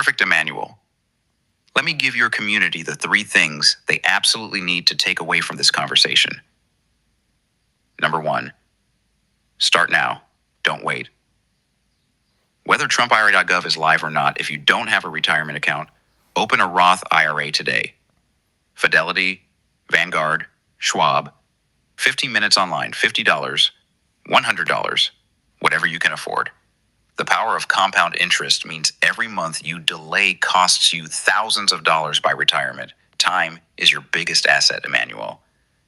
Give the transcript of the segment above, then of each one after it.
Perfect, Emmanuel. Let me give your community the 3 things they absolutely need to take away from this conversation. Number 1, start now. Don't wait. Whether TrumpIRA.gov is live or not, if you don't have a retirement account, open a Roth IRA today. Fidelity, Vanguard, Schwab. 15 minutes online, $50, $100, whatever you can afford. The power of compound interest means every month you delay costs you thousands of dollars by retirement. Time is your biggest asset, Emmanuel.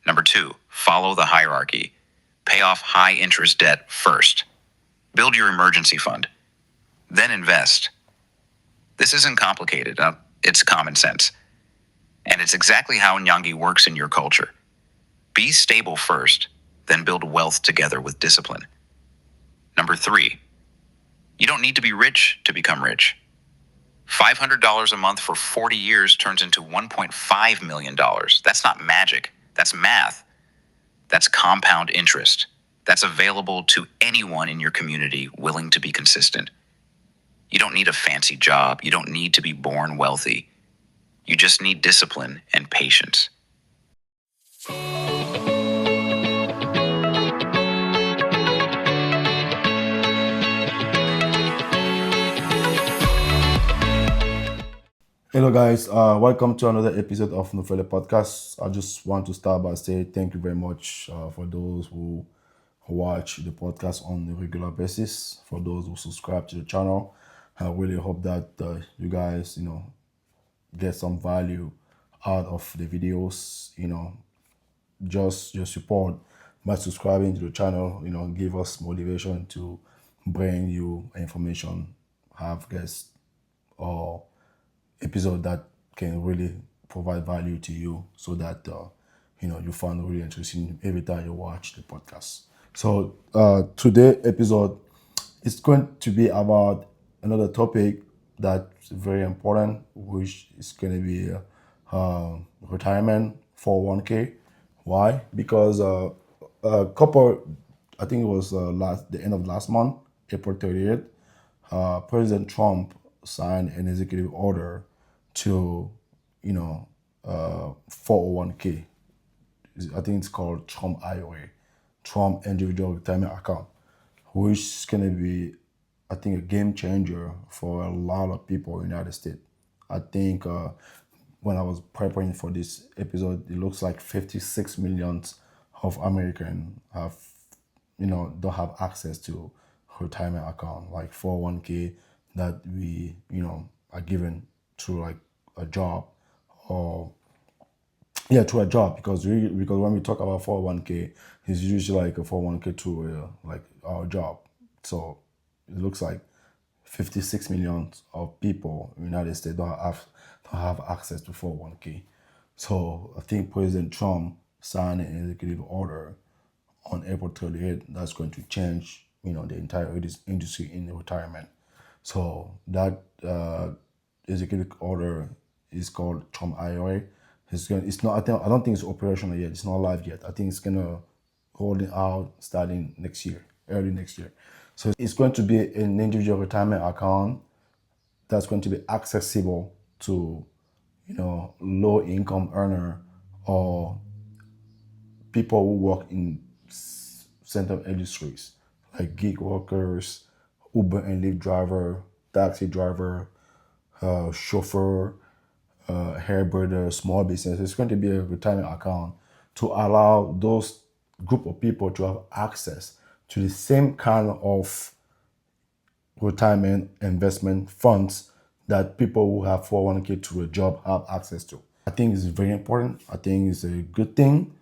Number 2, follow the hierarchy. Pay off high interest debt first. Build your emergency fund. Then invest. This isn't complicated. It's common sense. And it's exactly how Nyangi works in your culture. Be stable first, then build wealth together with discipline. Number 3, you don't need to be rich to become rich. $500 a month for 40 years turns into $1.5 million. That's not magic. That's math. That's compound interest. That's available to anyone in your community willing to be consistent. You don't need a fancy job. You don't need to be born wealthy. You just need discipline and patience. Hello guys, welcome to another episode of Noufele podcast. I just want to start by saying thank you very much for those who watch the podcast on a regular basis, for those who subscribe to the channel. I really hope that you guys, get some value out of the videos. Just your support by subscribing to the channel, give us motivation to bring you information, have guests or episode that can really provide value to you, so that you find it really interesting every time you watch the podcast. So today episode is going to be about another topic that's very important, which is going to be retirement 401k. Why? Because a couple, I think it was the end of last month, April 30th, President Trump signed an executive order to, 401k. I think it's called Trump IRA, Trump Individual Retirement Account, which is going to be, I think, a game changer for a lot of people in the United States. I think when I was preparing for this episode, it looks like 56 million of Americans have, don't have access to retirement account like 401k that we, are given through like a job, or through a job, because when we talk about 401k, it's usually like a 401k to like our job. So it looks like 56 million of people in the United States don't have access to 401k. So I think President Trump signed an executive order on April 30th that's going to change, the entire industry in retirement. So that executive order is called Trump IRA. It's not. I don't think it's operational yet. It's not live yet. I think it's gonna roll it out starting next year, early next year. So it's going to be an individual retirement account that's going to be accessible to, low income earner or people who work in certain industries like gig workers, Uber and Lyft driver, taxi driver, chauffeur, hairdresser, small business. It's going to be a retirement account to allow those group of people to have access to the same kind of retirement investment funds that people who have 401k to a job have access to. I think it's very important. I think it's a good thing.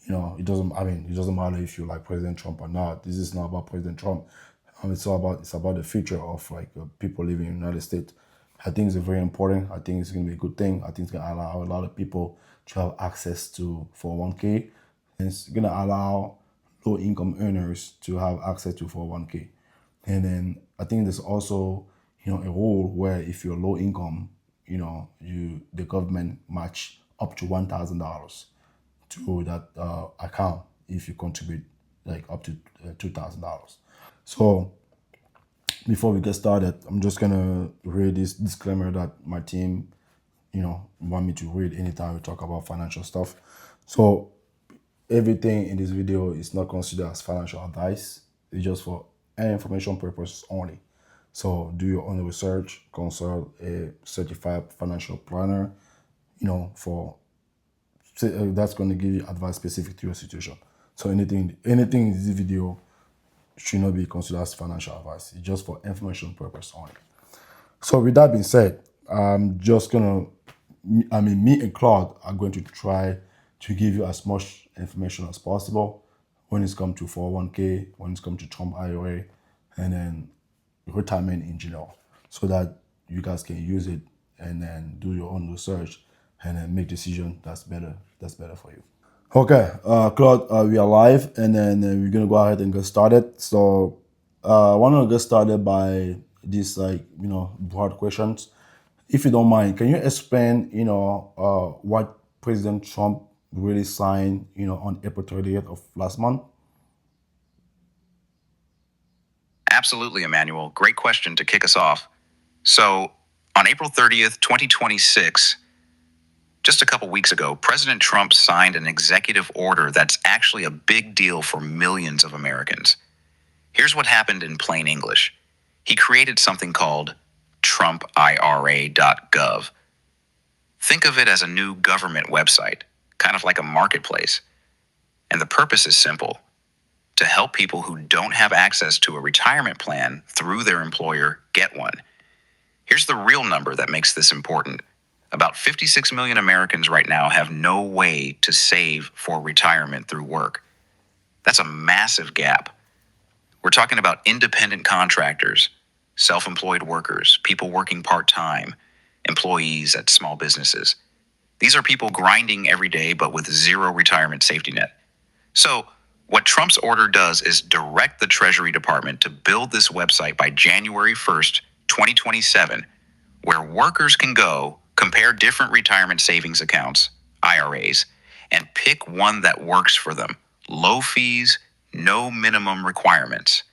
It doesn't matter if you like President Trump or not. This is not about President Trump. It's about the future of like people living in the United States. I think it's very important. I think it's going to be a good thing. I think it's going to allow a lot of people to have access to 401k. And it's going to allow low income earners to have access to 401k. And then I think there's also, a rule where if you're low income, the government match up to $1,000 to that account if you contribute like up to $2,000. So Before we get started, I'm just gonna read this disclaimer that my team, want me to read anytime we talk about financial stuff. So everything in this video is not considered as financial advice. It's just for information purposes only. So do your own research, consult a certified financial planner, for that's going to give you advice specific to your situation. So anything in this video should not be considered as financial advice. It's just for information purpose only. So with that being said, I'm just gonna, me and Claude are going to try to give you as much information as possible when it's come to 401k, when it's come to Trump IRA, and then retirement in general, so that you guys can use it and then do your own research and then make decision that's better for you. Okay, Claude, we are live, and then we're gonna go ahead and get started. So, I want to get started by these, broad questions. If you don't mind, can you explain, what President Trump really signed, on April 30th of last month? Absolutely, Emmanuel. Great question to kick us off. So, on April 30th, 2026, just a couple weeks ago, President Trump signed an executive order that's actually a big deal for millions of Americans. Here's what happened in plain English. He created something called TrumpIRA.gov. Think of it as a new government website, kind of like a marketplace. And the purpose is simple: to help people who don't have access to a retirement plan through their employer get one. Here's the real number that makes this important. About 56 million Americans right now have no way to save for retirement through work. That's a massive gap. We're talking about independent contractors, self-employed workers, people working part-time, employees at small businesses. These are people grinding every day but with zero retirement safety net. So, what Trump's order does is direct the Treasury Department to build this website by January 1st, 2027, where workers can go compare different retirement savings accounts, IRAs, and pick one that works for them. Low fees, no minimum requirements.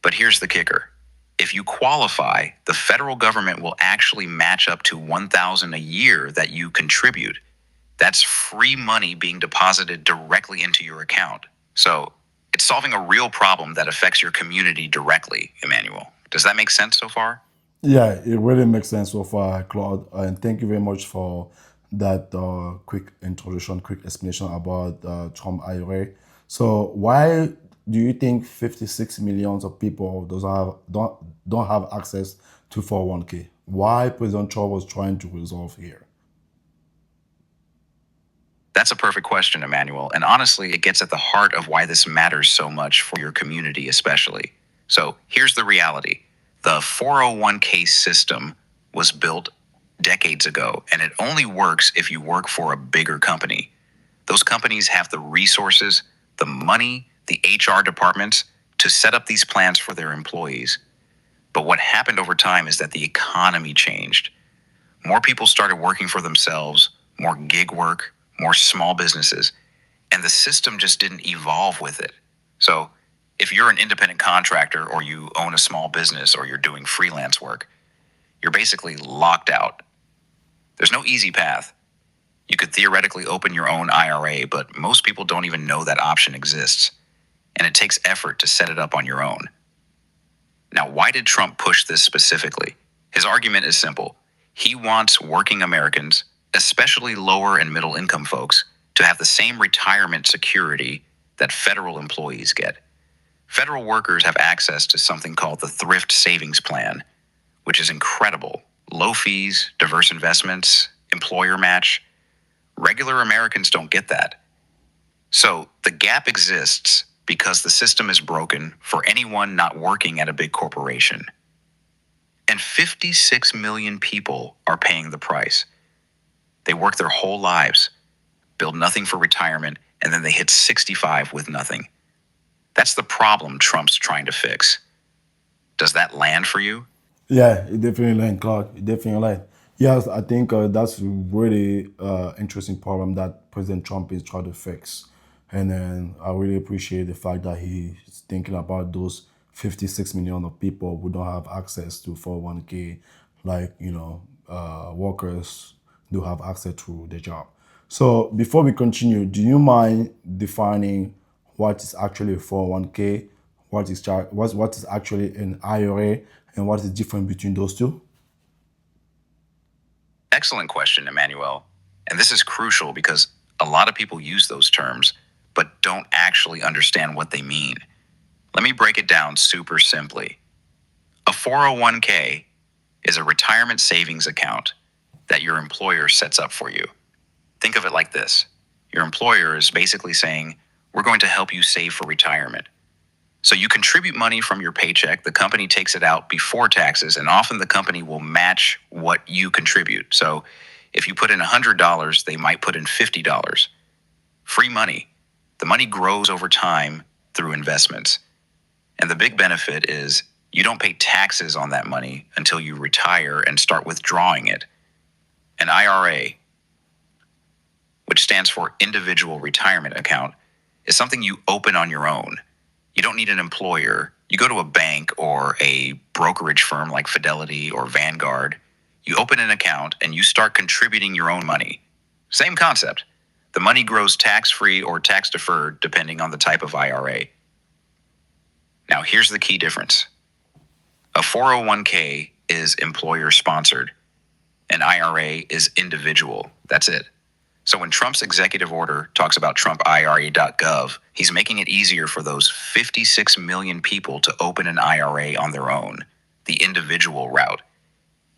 But here's the kicker. If you qualify, the federal government will actually match up to $1,000 a year that you contribute. That's free money being deposited directly into your account. So it's solving a real problem that affects your community directly, Emmanuel. Does that make sense so far? Yeah, it really makes sense so far, Claude. And thank you very much for that quick introduction, quick explanation about Trump IRA. So why do you think 56 millions of people don't have access to 401k? Why President Trump was trying to resolve here? That's a perfect question, Emmanuel. And honestly, it gets at the heart of why this matters so much for your community, especially. So here's the reality. The 401k system was built decades ago, and it only works if you work for a bigger company. Those companies have the resources, the money, the HR departments to set up these plans for their employees. But what happened over time is that the economy changed. More people started working for themselves, more gig work, more small businesses, and the system just didn't evolve with it. So if you're an independent contractor or you own a small business or you're doing freelance work, you're basically locked out. There's no easy path. You could theoretically open your own IRA, but most people don't even know that option exists, and it takes effort to set it up on your own. Now, why did Trump push this specifically? His argument is simple. He wants working Americans, especially lower and middle income folks, to have the same retirement security that federal employees get. Federal workers have access to something called the Thrift Savings Plan, which is incredible. Low fees, diverse investments, employer match. Regular Americans don't get that. So the gap exists because the system is broken for anyone not working at a big corporation. And 56 million people are paying the price. They work their whole lives, build nothing for retirement, and then they hit 65 with nothing. That's the problem Trump's trying to fix. Does that land for you? Yeah, it definitely land, Clark. It definitely land. Yes, I think that's a really interesting problem that President Trump is trying to fix. And then I really appreciate the fact that he's thinking about those 56 million of people who don't have access to 401k, like, workers do have access to the job. So before we continue, do you mind defining what is actually a 401k, what is actually an IRA, and what is different between those two? Excellent question, Emmanuel. And this is crucial because a lot of people use those terms, but don't actually understand what they mean. Let me break it down super simply. A 401k is a retirement savings account that your employer sets up for you. Think of it like this. Your employer is basically saying, we're going to help you save for retirement. So you contribute money from your paycheck, the company takes it out before taxes, and often the company will match what you contribute. So if you put in $100, they might put in $50. Free money. The money grows over time through investments. And the big benefit is you don't pay taxes on that money until you retire and start withdrawing it. An IRA, which stands for Individual Retirement Account, is something you open on your own. You don't need an employer. You go to a bank or a brokerage firm like Fidelity or Vanguard. You open an account and you start contributing your own money. Same concept. The money grows tax-free or tax-deferred depending on the type of IRA. Now, here's the key difference. A 401k is employer-sponsored. An IRA is individual. That's it. So when Trump's executive order talks about TrumpIRA.gov, he's making it easier for those 56 million people to open an IRA on their own, the individual route,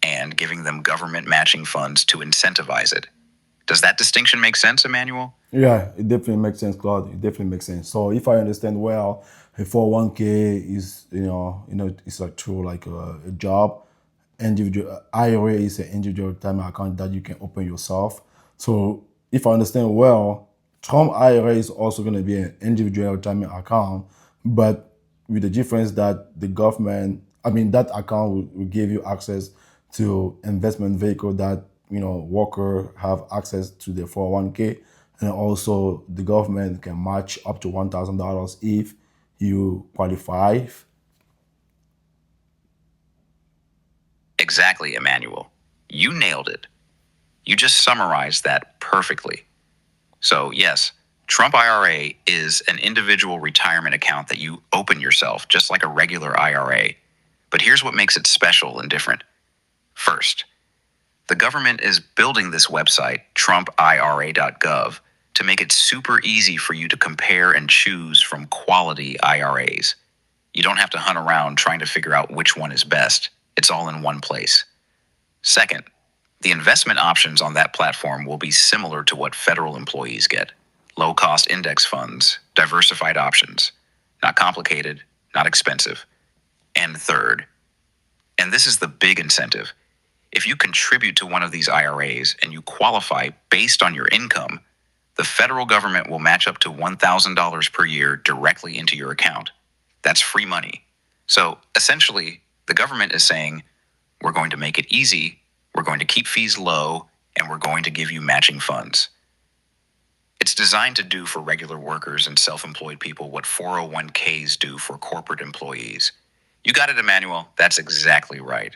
and giving them government matching funds to incentivize it. Does that distinction make sense, Emmanuel? Yeah, it definitely makes sense, Claude. It definitely makes sense. So if I understand well, a 401k is, it's like true like a job. Individual IRA is an individual retirement account that you can open yourself. So if I understand well, Trump IRA is also going to be an individual retirement account, but with the difference that the government, that account will give you access to investment vehicle that, worker have access to the 401k, and also the government can match up to $1,000 if you qualify. Exactly, Emmanuel. You nailed it. You just summarized that perfectly. So, yes, Trump IRA is an individual retirement account that you open yourself, just like a regular IRA. But here's what makes it special and different. First, the government is building this website, TrumpIRA.gov, to make it super easy for you to compare and choose from quality IRAs. You don't have to hunt around trying to figure out which one is best. It's all in one place. Second, the investment options on that platform will be similar to what federal employees get. Low-cost index funds, diversified options. Not complicated, not expensive. And third, and this is the big incentive, if you contribute to one of these IRAs and you qualify based on your income, the federal government will match up to $1,000 per year directly into your account. That's free money. So essentially, the government is saying, we're going to make it easy, we're going to keep fees low, and we're going to give you matching funds. It's designed to do for regular workers and self-employed people what 401ks do for corporate employees. You got it, Emmanuel. That's exactly right.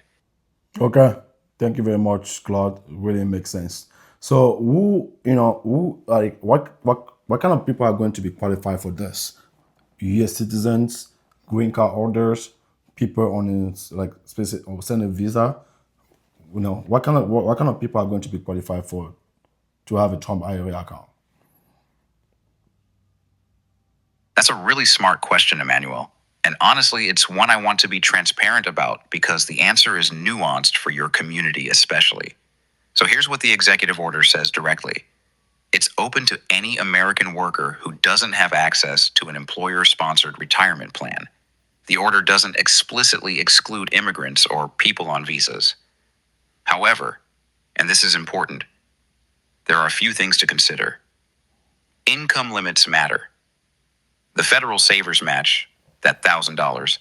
Okay. Thank you very much, Claude. It really makes sense. So what kind of people are going to be qualified for this? US citizens, green card holders, people on like specific or send a visa. What kind of people are going to be qualified for to have a Trump IRA account? That's a really smart question, Emmanuel. And honestly, it's one I want to be transparent about because the answer is nuanced for your community, especially. So here's what the executive order says directly. It's open to any American worker who doesn't have access to an employer-sponsored retirement plan. The order doesn't explicitly exclude immigrants or people on visas. However, and this is important, there are a few things to consider. Income limits matter. The federal savers match, that $1,000,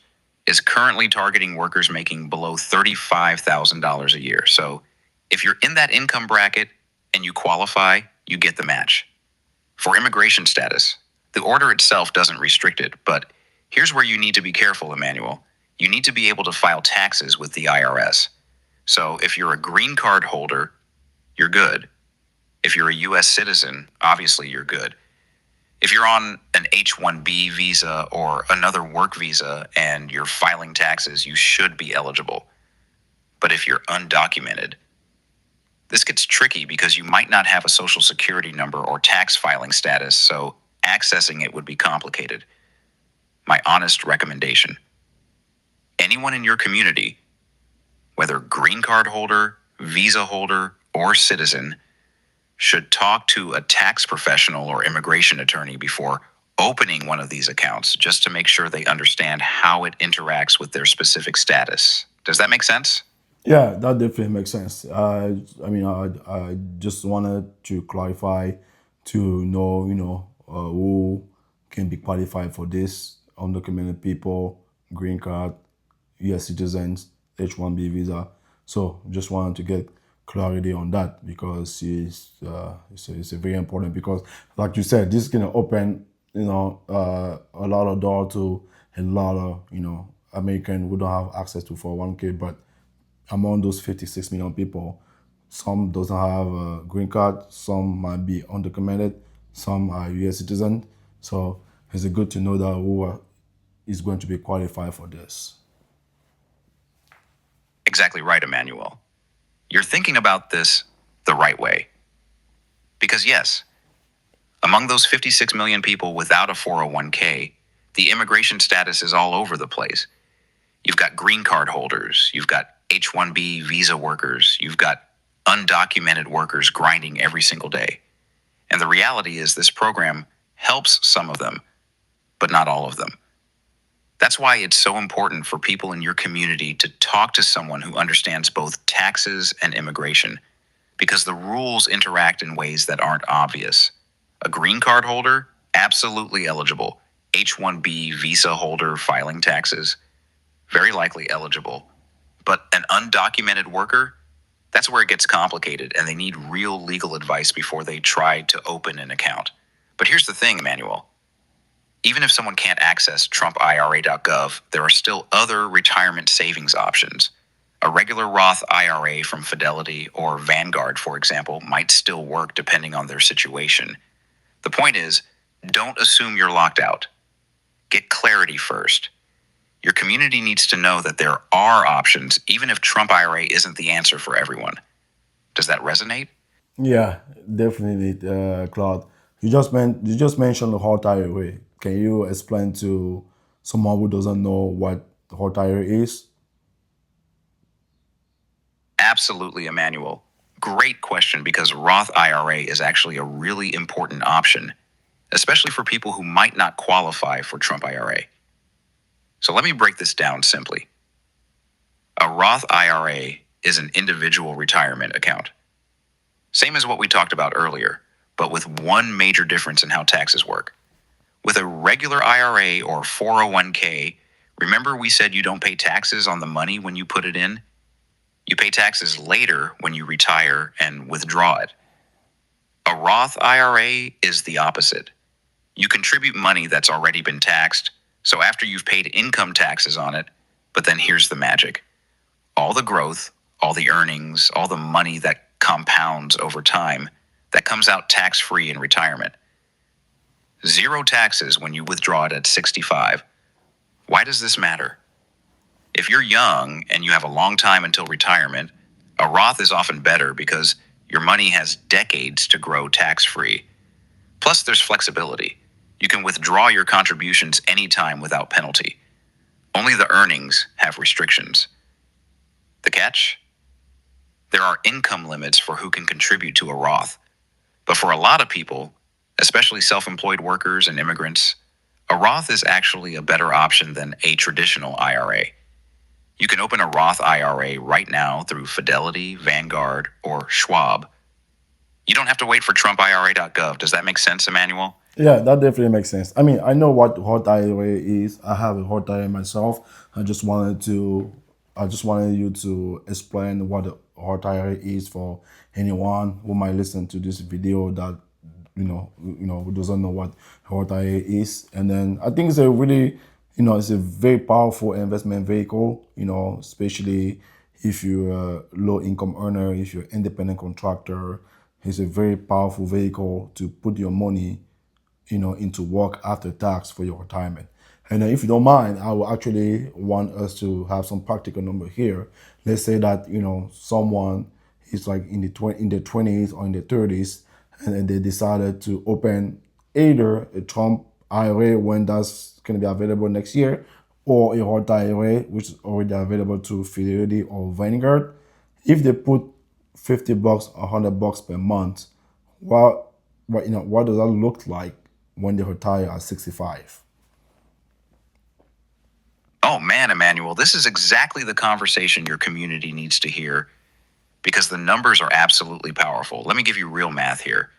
is currently targeting workers making below $35,000 a year. So if you're in that income bracket and you qualify, you get the match. For immigration status, the order itself doesn't restrict it, but Here's where you need to be careful, Emmanuel. You need to be able to file taxes with the IRS. So if you're a green card holder, you're good. If you're a US citizen, obviously you're good. If you're on an H-1B visa or another work visa and you're filing taxes, you should be eligible. But if you're undocumented, this gets tricky because you might not have a social security number or tax filing status, so accessing it would be complicated. My honest recommendation: anyone in your community, whether green card holder, visa holder, or citizen, should talk to a tax professional or immigration attorney before opening one of these accounts, just to make sure they understand how it interacts with their specific status. Does that make sense? Yeah, that definitely makes sense. I just wanted to clarify to know, who can be qualified for this: undocumented people, green card, U.S. citizens, H-1B visa. So just wanted to get clarity on that because it's a very important, because, like you said, this is gonna open, a lot of door to a lot of, American who don't have access to 401k, but among those 56 million people, some doesn't have a green card, some might be undocumented, some are US citizens. So it's good to know that is going to be qualified for this. Exactly right, Emmanuel. You're thinking about this the right way. Because yes, among those 56 million people without a 401k, the immigration status is all over the place. You've got green card holders, you've got H-1B visa workers, you've got undocumented workers grinding every single day. And the reality is this program helps some of them, but not all of them. That's why it's so important for people in your community to talk to someone who understands both taxes and immigration, because the rules interact in ways that aren't obvious. A green card holder, absolutely eligible. H-1B visa holder filing taxes, very likely eligible. But an undocumented worker, that's where it gets complicated, and they need real legal advice before they try to open an account. But here's the thing, Emmanuel. Even if someone can't access TrumpIRA.gov, there are still other retirement savings options. A regular Roth IRA from Fidelity or Vanguard, for example, might still work depending on their situation. The point is, don't assume you're locked out. Get clarity first. Your community needs to know that there are options, even if Trump IRA isn't the answer for everyone. Does that resonate? Yeah, definitely, Claude. You just mentioned the Roth IRA. Can you explain to someone who doesn't know what the Roth IRA is? Absolutely, Emmanuel. Great question, because Roth IRA is actually a really important option, especially for people who might not qualify for Trump IRA. So let me break this down simply. A Roth IRA is an individual retirement account. Same as what we talked about earlier, but with one major difference in how taxes work. With a regular IRA or 401k, remember we said you don't pay taxes on the money when you put it in? You pay taxes later when you retire and withdraw it. A Roth IRA is the opposite. You contribute money that's already been taxed, so after you've paid income taxes on it, but then here's the magic. All the growth, all the earnings, all the money that compounds over time, that comes out tax-free in retirement. Zero taxes when you withdraw it at 65. Why does this matter? If you're young and you have a long time until retirement, a Roth is often better because your money has decades to grow tax-free. Plus, there's flexibility. You can withdraw your contributions anytime without penalty. Only the earnings have restrictions. The catch? There are income limits for who can contribute to a Roth. But for a lot of people, especially self-employed workers and immigrants, a Roth is actually a better option than a traditional IRA. You can open a Roth IRA right now through Fidelity, Vanguard, or Schwab. You don't have to wait for TrumpIRA.gov. Does that make sense, Emmanuel? Yeah, that definitely makes sense. I mean, I know what Roth IRA is. I have a Roth IRA myself. I just wanted you to explain what the Roth IRA is for anyone who might listen to this video that who doesn't know what Roth IRA is. And then I think it's a really It's a very powerful investment vehicle, especially if you're a low income earner, if you're an independent contractor. It's a very powerful vehicle to put your money, into work after tax for your retirement. And if you don't mind, I will actually want us to have some practical number here. Let's say that, someone is like in their 20s or in their 30s, and then they decided to open either a Trump IRA when that's going to be available next year, or a Roth IRA, which is already available to Fidelity or Vanguard. If they put $50 or $100 per month, what does that look like when they retire at 65? Oh man, Emmanuel, this is exactly the conversation your community needs to hear because the numbers are absolutely powerful. Let me give you real math here.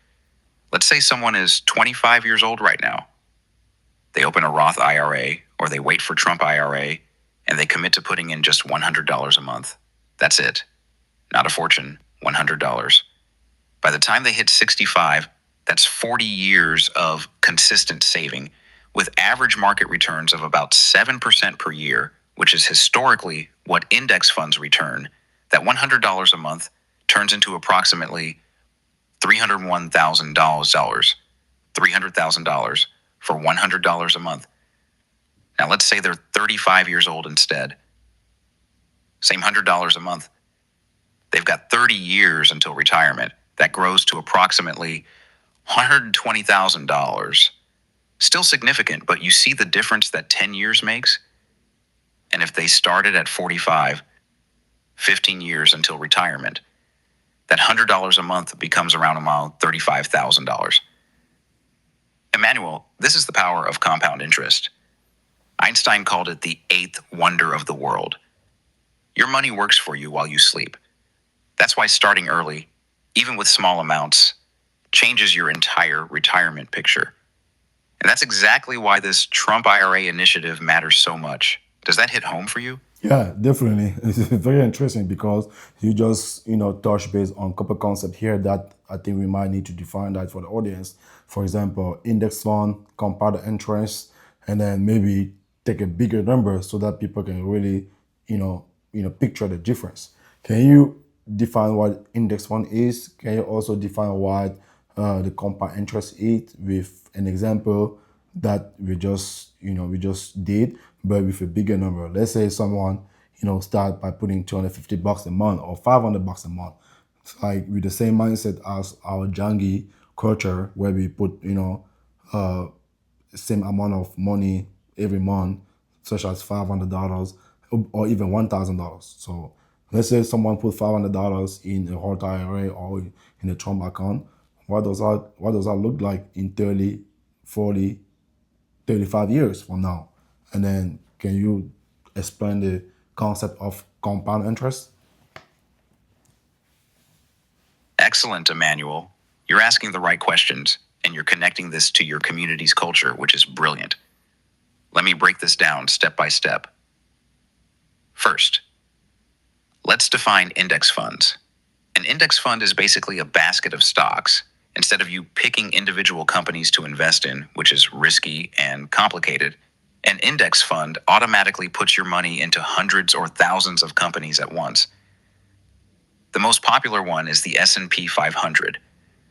Let's say someone is 25 years old right now. They open a Roth IRA or they wait for Trump IRA and they commit to putting in just $100 a month. That's it. Not a fortune, $100. By the time they hit 65, that's 40 years of consistent saving with average market returns of about 7% per year, which is historically what index funds return. That $100 a month turns into approximately $301,000, $300,000 for $100 a month. Now let's say they're 35 years old instead. Same $100 a month. They've got 30 years until retirement. That grows to approximately $120,000. Still significant, but you see the difference that 10 years makes? And if they started at 45, 15 years until retirement, that $100 a month becomes around $35,000. Emmanuel, this is the power of compound interest. Einstein called it the eighth wonder of the world. Your money works for you while you sleep. That's why starting early, even with small amounts, changes your entire retirement picture. And that's exactly why this Trump IRA initiative matters so much. Does that hit home for you? Yeah, definitely. It's very interesting because you just, touch base on a couple concept here that I think we might need to define that for the audience. For example, index fund, compound interest, and then maybe take a bigger number so that people can really, picture the difference. Can you define what index fund is? Can you also define what the compound interest is with an example that we just did, but with a bigger number? Let's say someone, start by putting $250 a month or $500 a month. It's like with the same mindset as our Jangi culture, where we put, same amount of money every month, such as $500 or even $1,000. So let's say someone put $500 in a Roth IRA or in a Trump account. What does that look like in 30, 40, 35 years from now? And then can you explain the concept of compound interest? Excellent, Emmanuel. You're asking the right questions, and you're connecting this to your community's culture, which is brilliant. Let me break this down step by step. First, let's define index funds. An index fund is basically a basket of stocks. Instead of you picking individual companies to invest in, which is risky and complicated, an index fund automatically puts your money into hundreds or thousands of companies at once. The most popular one is the S&P 500,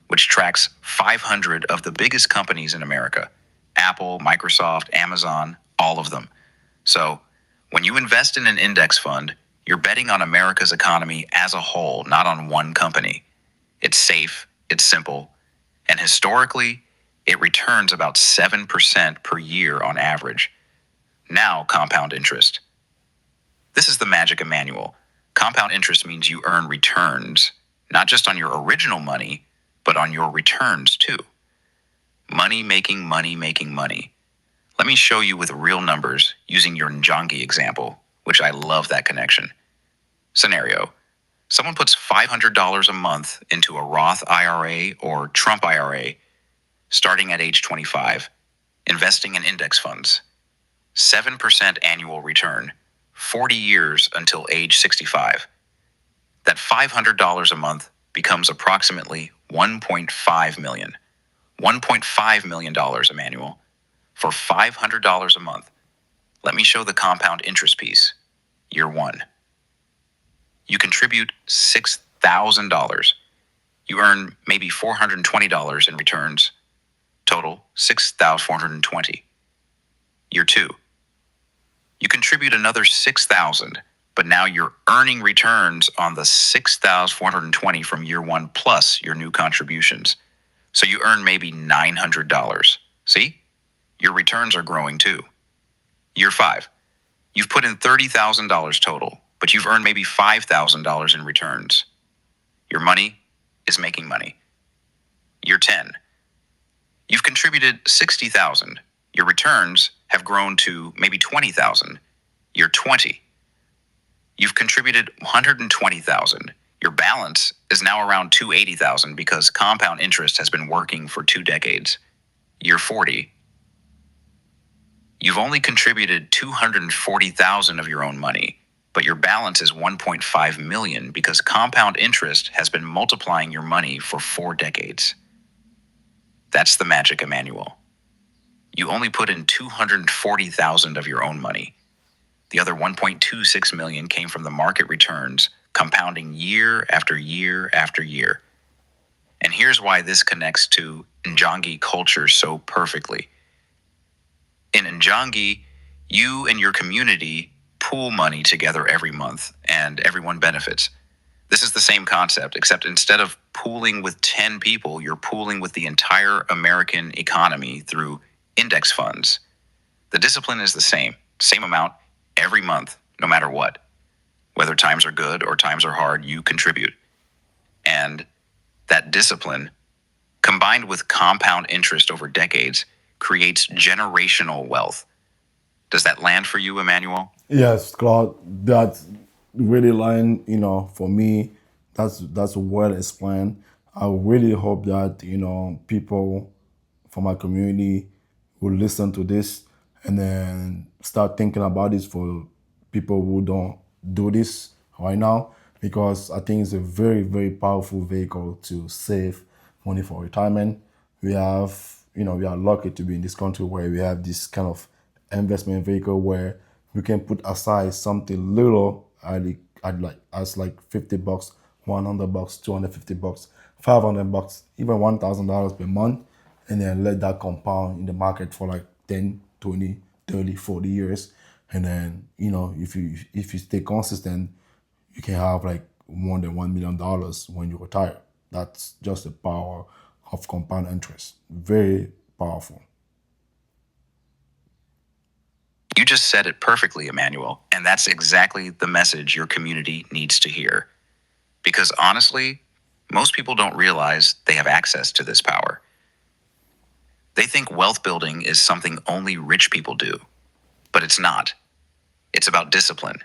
which tracks 500 of the biggest companies in America: Apple, Microsoft, Amazon, all of them. So, when you invest in an index fund, you're betting on America's economy as a whole, not on one company. It's safe, it's simple, and historically, it returns about 7% per year on average. Now, compound interest. This is the magic, Emmanuel. Compound interest means you earn returns, not just on your original money, but on your returns too. Money making money making money. Let me show you with real numbers using your Njongi example, which I love that connection. Scenario: someone puts $500 a month into a Roth IRA or Trump IRA, starting at age 25, investing in index funds. 7% annual return, 40 years until age 65. That $500 a month becomes approximately $1.5 million. $1.5 million, Emmanuel, for $500 a month. Let me show the compound interest piece. Year 1. You contribute $6,000. You earn maybe $420 in returns. Total $6,420. Year 2. You contribute another $6,000, but now you're earning returns on the $6,420 from year 1 plus your new contributions. So you earn maybe $900. See? Your returns are growing too. Year 5. You've put in $30,000 total, but you've earned maybe $5,000 in returns. Your money is making money. Year 10. You've contributed $60,000. Your returns have grown to maybe $20,000. Year 20. You've contributed $120,000. Your balance is now around $280,000 because compound interest has been working for 2 decades. Year 40. You've only contributed $240,000 of your own money, but your balance is $1.5 million because compound interest has been multiplying your money for 4 decades. That's the magic, Emmanuel. You only put in $240,000 of your own money. The other $1.26 million came from the market returns, compounding year after year after year. And here's why this connects to Njangi culture so perfectly. In Njangi, you and your community pool money together every month, and everyone benefits. This is the same concept, except instead of pooling with 10 people, you're pooling with the entire American economy through index funds. The discipline is the same amount every month, no matter what. Whether times are good or times are hard, you contribute. And that discipline, combined with compound interest over decades, creates generational wealth. Does that land for you, Emmanuel? Yes, Claude, that's really line, for me, that's well explained. I really hope that, people from my community will listen to this and then start thinking about this for people who don't do this right now, because I think it's a very, very powerful vehicle to save money for retirement. We have, we are lucky to be in this country where we have this kind of investment vehicle where we can put aside something little like $50, $100, $250, $500, even $1,000 per month, and then let that compound in the market for like 10, 20, 30, 40 years. And then, if you stay consistent, you can have like more than $1 million when you retire. That's just the power of compound interest. Very powerful. You just said it perfectly, Emmanuel, and that's exactly the message your community needs to hear. Because honestly, most people don't realize they have access to this power. They think wealth building is something only rich people do, but it's not. It's about discipline.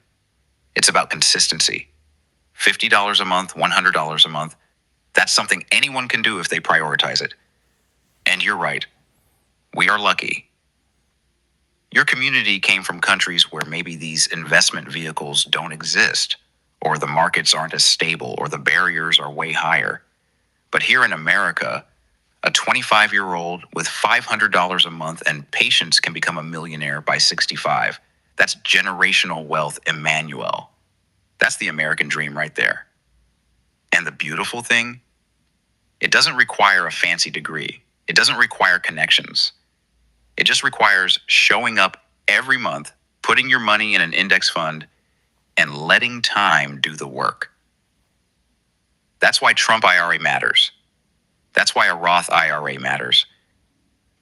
It's about consistency. $50 a month, $100 a month, that's something anyone can do if they prioritize it. And you're right. We are lucky. Your community came from countries where maybe these investment vehicles don't exist, or the markets aren't as stable, or the barriers are way higher. But here in America, a 25-year-old with $500 a month and patience can become a millionaire by 65. That's generational wealth, Emmanuel. That's the American dream right there. And the beautiful thing, it doesn't require a fancy degree. It doesn't require connections. It just requires showing up every month, putting your money in an index fund, and letting time do the work. That's why Trump IRA matters. That's why a Roth IRA matters.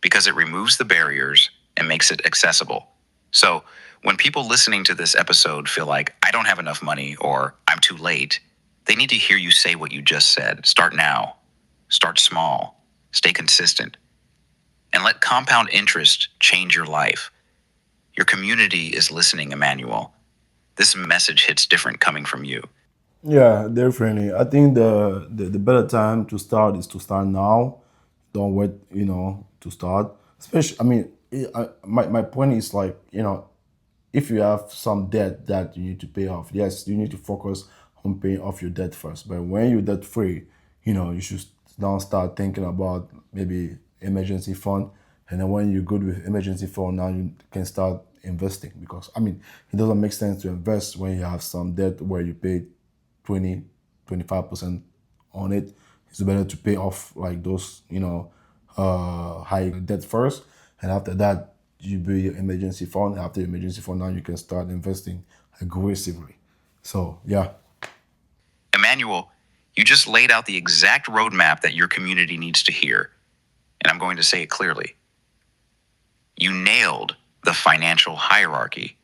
Because it removes the barriers and makes it accessible. So when people listening to this episode feel like, I don't have enough money or I'm too late, they need to hear you say what you just said. Start now. Start small. Stay consistent. And let compound interest change your life. Your community is listening, Emmanuel. This message hits different coming from you. Yeah, definitely. I think the better time to start is to start now. Don't wait, to start. Especially, I mean, my point is like, if you have some debt that you need to pay off, yes, you need to focus on paying off your debt first. But when you're debt free, you should now start thinking about maybe emergency fund. And then when you're good with emergency fund, now you can start investing, because I mean, it doesn't make sense to invest when you have some debt where you pay 20, 25% on it. It's better to pay off like those, high debt first, and after that you build your emergency fund. After your emergency fund, now you can start investing aggressively. So yeah. Emmanuel, you just laid out the exact roadmap that your community needs to hear, and I'm going to say it clearly. You nailed the financial hierarchy.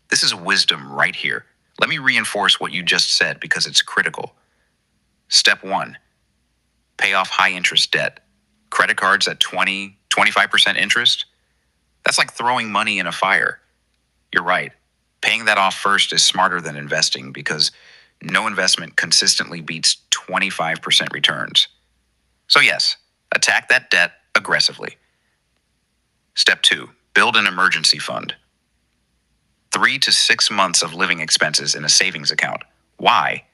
This is wisdom right here. Let me reinforce what you just said because it's critical. Step 1, pay off high interest debt. Credit cards at 20, 25% interest? That's like throwing money in a fire. You're right. Paying that off first is smarter than investing because no investment consistently beats 25% returns. So, yes, attack that debt aggressively. Step 2, build an emergency fund. 3 to 6 months of living expenses in a savings account. Why?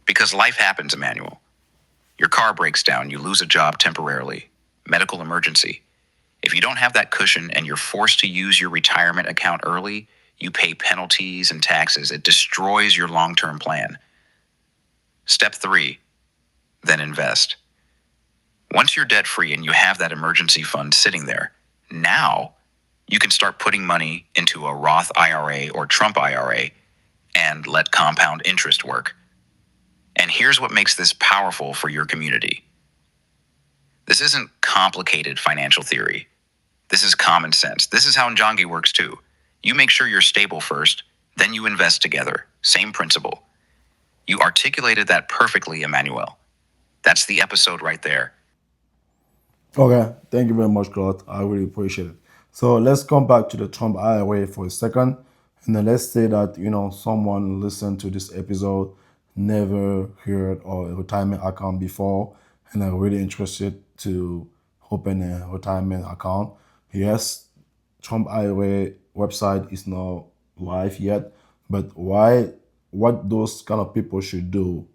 Because life happens, Emmanuel. Your car breaks down, you lose a job temporarily, medical emergency. If you don't have that cushion and you're forced to use your retirement account early, you pay penalties and taxes. It destroys your long-term plan. Step 3, then invest. Once you're debt-free and you have that emergency fund sitting there, now you can start putting money into a Roth IRA or Trump IRA and let compound interest work. And here's what makes this powerful for your community. This isn't complicated financial theory. This is common sense. This is how Njongi works too. You make sure you're stable first, then you invest together. Same principle. You articulated that perfectly, Emmanuel. That's the episode right there. Okay, thank you very much, Claude. I really appreciate it. So let's come back to the Trump IRA for a second, and then let's say that someone listened to this episode, never heard of a retirement account before, and are really interested to open a retirement account. Yes, Trump IRA website is not live yet, but what those kind of people should do,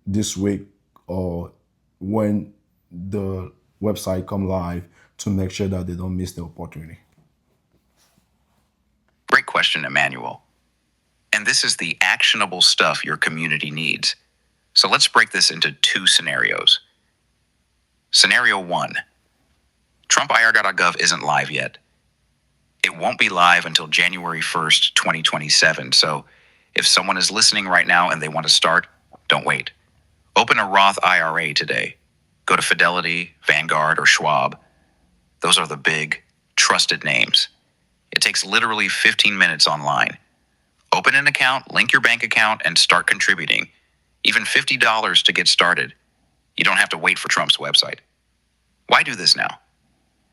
this week or when the website come live to make sure that they don't miss the opportunity? Great question, Emmanuel. And this is the actionable stuff your community needs. So let's break this into 2 scenarios. Scenario 1, TrumpIRA.gov isn't live yet. It won't be live until January 1st, 2027. So if someone is listening right now and they want to start, don't wait. Open a Roth IRA today. Go to Fidelity, Vanguard, or Schwab. Those are the big, trusted names. It takes literally 15 minutes online. Open an account, link your bank account, and start contributing. Even $50 to get started. You don't have to wait for Trump's website. Why do this now?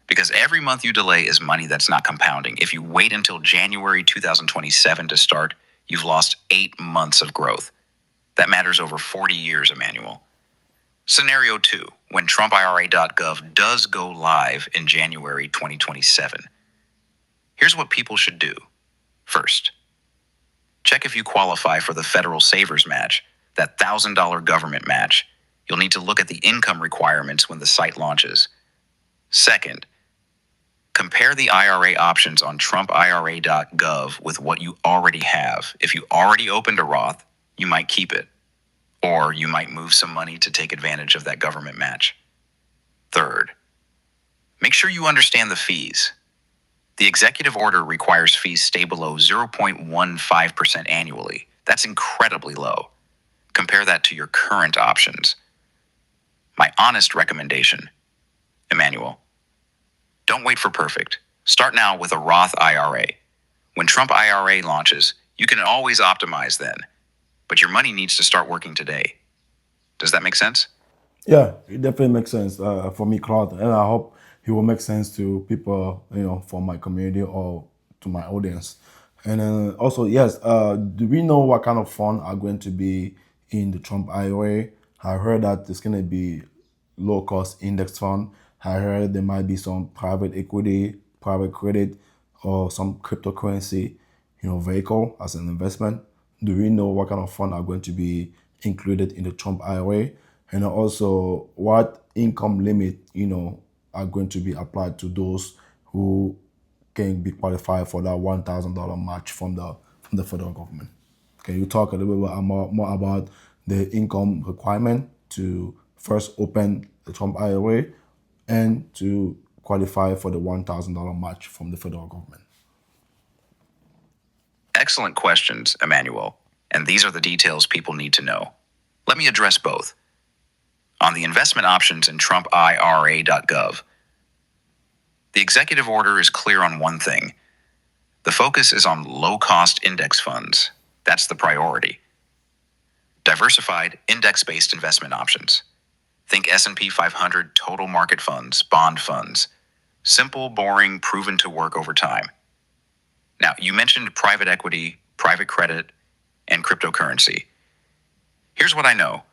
Because every month you delay is money that's not compounding. If you wait until January 2027 to start, you've lost 8 months of growth. That matters over 40 years, Emmanuel. Scenario 2, when TrumpIRA.gov does go live in January 2027. Here's what people should do. First, check if you qualify for the federal savers match, that $1,000 government match. You'll need to look at the income requirements when the site launches. Second, compare the IRA options on TrumpIRA.gov with what you already have. If you already opened a Roth, you might keep it, or you might move some money to take advantage of that government match. Third, make sure you understand the fees. The executive order requires fees stay below 0.15% annually. That's incredibly low. Compare that to your current options. My honest recommendation, Emmanuel, don't wait for perfect. Start now with a Roth IRA. When Trump IRA launches, you can always optimize then, but your money needs to start working today. Does that make sense? Yeah, it definitely makes sense for me, Claude, and I hope it will make sense to people, from my community or to my audience. And then also, yes, do we know what kind of fund are going to be in the Trump IRA? I heard that it's going to be low cost index fund. I heard there might be some private equity, private credit, or some cryptocurrency, vehicle as an investment. Do we know what kind of fund are going to be included in the Trump IRA? And also, what income limit, are going to be applied to those who can be qualified for that $1,000 match from the federal government. Can you talk a little bit more about the income requirement to first open the Trump IRA and to qualify for the $1,000 match from the federal government? Excellent questions, Emmanuel, and these are the details people need to know. Let me address both. On the investment options in TrumpIRA.gov, the executive order is clear on one thing. The focus is on low-cost index funds. That's the priority. Diversified, index-based investment options. Think S&P 500 total market funds, bond funds. Simple, boring, proven to work over time. Now, you mentioned private equity, private credit, and cryptocurrency. Here's what I know.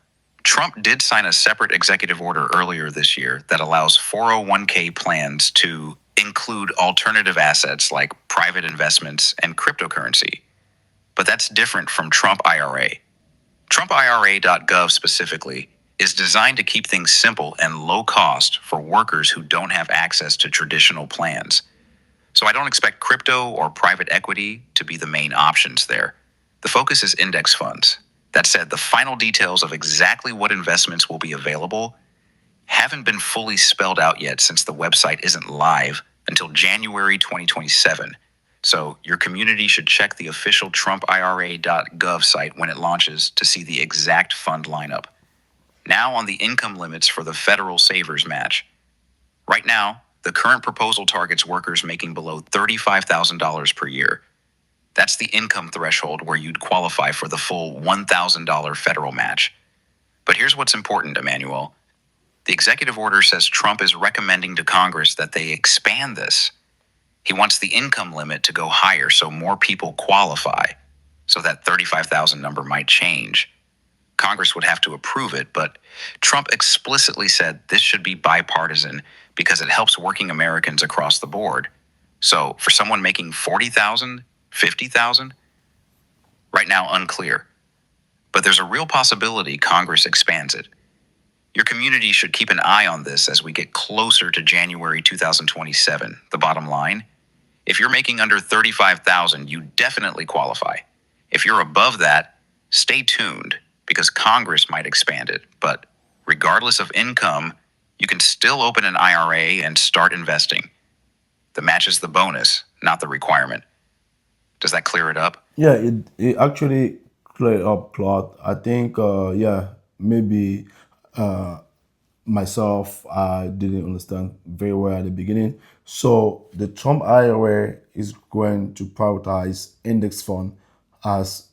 Trump did sign a separate executive order earlier this year that allows 401k plans to include alternative assets like private investments and cryptocurrency. But that's different from Trump IRA. TrumpIRA.gov specifically is designed to keep things simple and low cost for workers who don't have access to traditional plans. So I don't expect crypto or private equity to be the main options there. The focus is index funds. That said, the final details of exactly what investments will be available haven't been fully spelled out yet since the website isn't live until January 2027. So your community should check the official TrumpIRA.gov site when it launches to see the exact fund lineup. Now on the income limits for the federal savers match. Right now, the current proposal targets workers making below $35,000 per year. That's the income threshold where you'd qualify for the full $1,000 federal match. But here's what's important, Emmanuel. The executive order says Trump is recommending to Congress that they expand this. He wants the income limit to go higher so more people qualify, so that 35,000 number might change. Congress would have to approve it, but Trump explicitly said this should be bipartisan because it helps working Americans across the board. So for someone making 40,000, 50,000? Right now, unclear. But there's a real possibility Congress expands it. Your community should keep an eye on this as we get closer to January 2027. The bottom line, if you're making under 35,000, you definitely qualify. If you're above that, stay tuned because Congress might expand it. But regardless of income, you can still open an IRA and start investing. The match is the bonus, not the requirement. Does that clear it up? Yeah, it actually cleared up, Claude. I think, maybe myself, I didn't understand very well at the beginning. So the Trump IRA is going to prioritize index fund as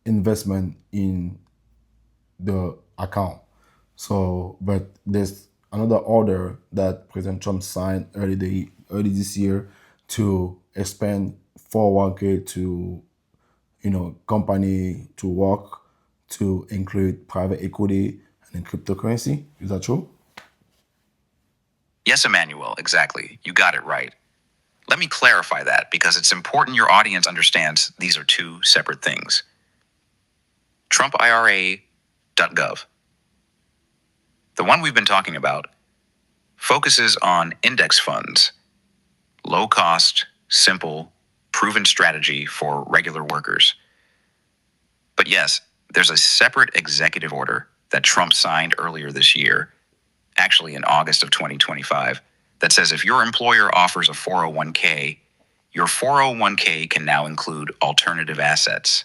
investment in the account. So, but there's another order that President Trump signed early this year to expand 401k to, company to work to include private equity and cryptocurrency. Is that true? Yes, Emmanuel, exactly. You got it right. Let me clarify that because it's important your audience understands these are two separate things. TrumpIRA.gov, the one we've been talking about, focuses on index funds, low cost, simple, proven strategy for regular workers. But yes, there's a separate executive order that Trump signed earlier this year, actually in August of 2025, that says if your employer offers a 401k, your 401k can now include alternative assets.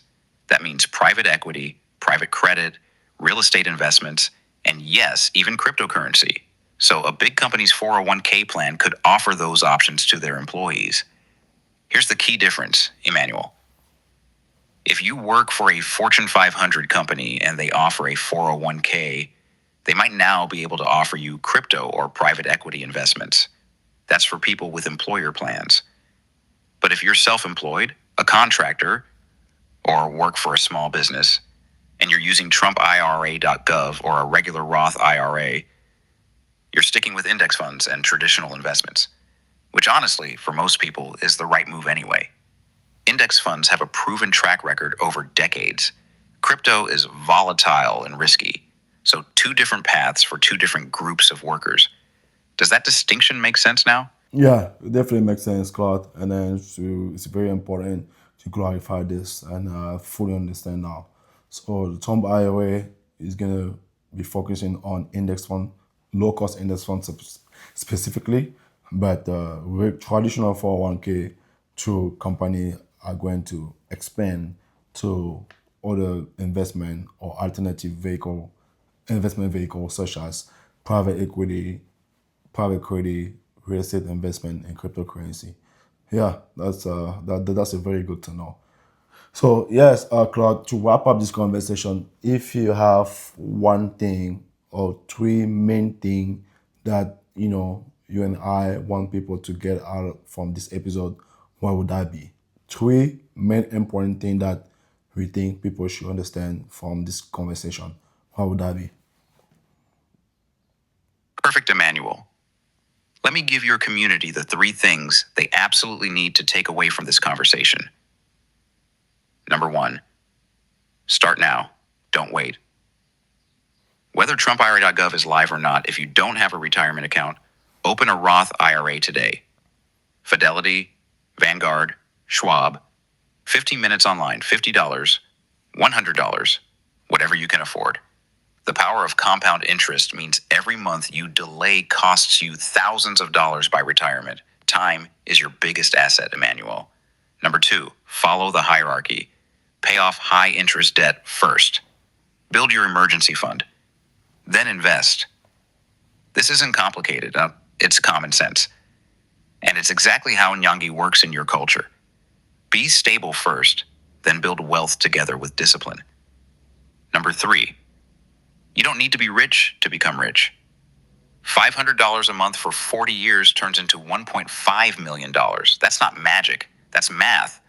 That means private equity, private credit, real estate investments, and yes, even cryptocurrency. So a big company's 401k plan could offer those options to their employees. Here's the key difference, Emmanuel. If you work for a Fortune 500 company and they offer a 401k, they might now be able to offer you crypto or private equity investments. That's for people with employer plans. But if you're self-employed, a contractor, or work for a small business, and you're using TrumpIRA.gov or a regular Roth IRA, you're sticking with index funds and traditional investments, which honestly, for most people, is the right move anyway. Index funds have a proven track record over decades. Crypto is volatile and risky, so two different paths for two different groups of workers. Does that distinction make sense now? Yeah, it definitely makes sense, Claude. And then it's very important to clarify this and fully understand now. So the Trump IRA is gonna be focusing on index fund, low cost index funds specifically, but with traditional 401k through company are going to expand to other investment or alternative vehicle investment vehicles such as private equity, private credit, real estate investment, and cryptocurrency. Yeah, that's a very good to know. So yes, Claude, to wrap up this conversation, if you have one thing or three main thing that you and I want people to get out from this episode, what would that be? Three main important thing that we think people should understand from this conversation. What would that be? Perfect, Emmanuel. Let me give your community the three things they absolutely need to take away from this conversation. Number one, start now. Don't wait. Whether TrumpIRA.gov is live or not, if you don't have a retirement account, open a Roth IRA today. Fidelity, Vanguard, Schwab, 15 minutes online, $50, $100, whatever you can afford. The power of compound interest means every month you delay costs you thousands of dollars by retirement. Time is your biggest asset, Emmanuel. Number two, follow the hierarchy. Pay off high interest debt first. Build your emergency fund. Then invest. This isn't complicated. It's common sense. And it's exactly how Nyangi works in your culture. Be stable first, then build wealth together with discipline. Number three, you don't need to be rich to become rich. $500 a month for 40 years turns into $1.5 million. That's not magic. That's math.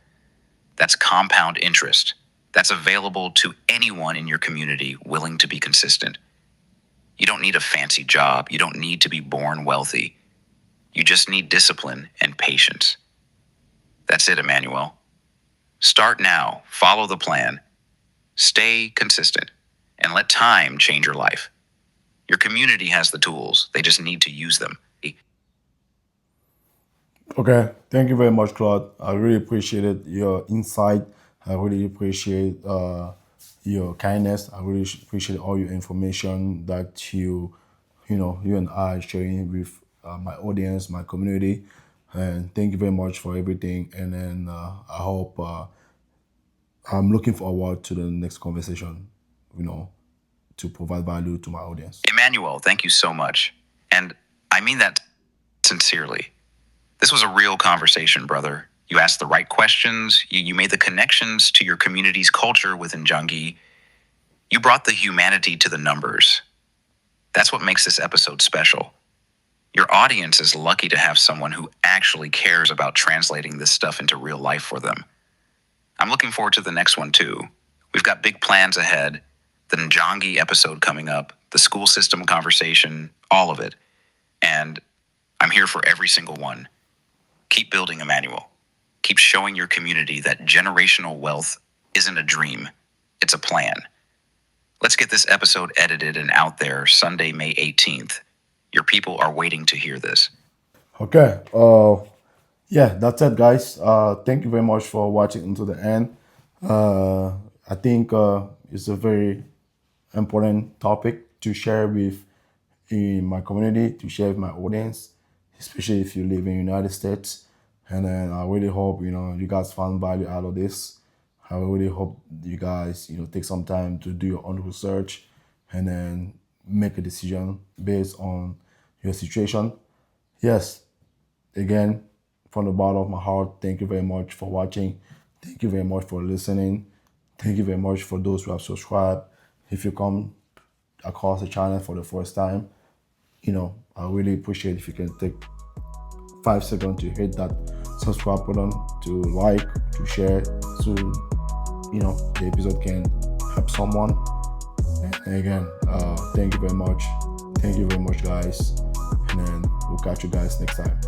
That's compound interest. That's available to anyone in your community willing to be consistent. You don't need a fancy job. You don't need to be born wealthy. You just need discipline and patience. That's it, Emmanuel. Start now. Follow the plan. Stay consistent. And let time change your life. Your community has the tools. They just need to use them. Okay, thank you very much, Claude. I really appreciated your insight. I really appreciate your kindness. I really appreciate all your information that you and I are sharing with my audience, my community. And thank you very much for everything. And then I hope I'm looking forward to the next conversation, you know, to provide value to my audience. Emmanuel, thank you so much. And I mean that sincerely. This was a real conversation, brother. You asked the right questions. You made the connections to your community's culture within Njangi. You brought the humanity to the numbers. That's what makes this episode special. Your audience is lucky to have someone who actually cares about translating this stuff into real life for them. I'm looking forward to the next one too. We've got big plans ahead. The Njangi episode coming up, the school system conversation, all of it. And I'm here for every single one. Keep building, Emmanuel. Keep showing your community that generational wealth isn't a dream, it's a plan. Let's get this episode edited and out there Sunday, May 18th. Your people are waiting to hear this. Okay. Yeah, that's it, guys. Thank you very much for watching until the end. I think it's a very important topic to share with in my community, to share with my audience, especially if you live in the United States. And then I really hope you guys found value out of this. I really hope you guys take some time to do your own research and then make a decision based on your situation. Yes, again, from the bottom of my heart, thank you very much for watching. Thank you very much for listening. Thank you very much for those who have subscribed. If you come across the channel for the first time, I really appreciate if you can take 5 seconds to hit that subscribe button, to like, to share, so the episode can help someone. And again, thank you very much. Thank you very much, guys. And then we'll catch you guys next time.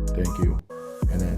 Thank you. And then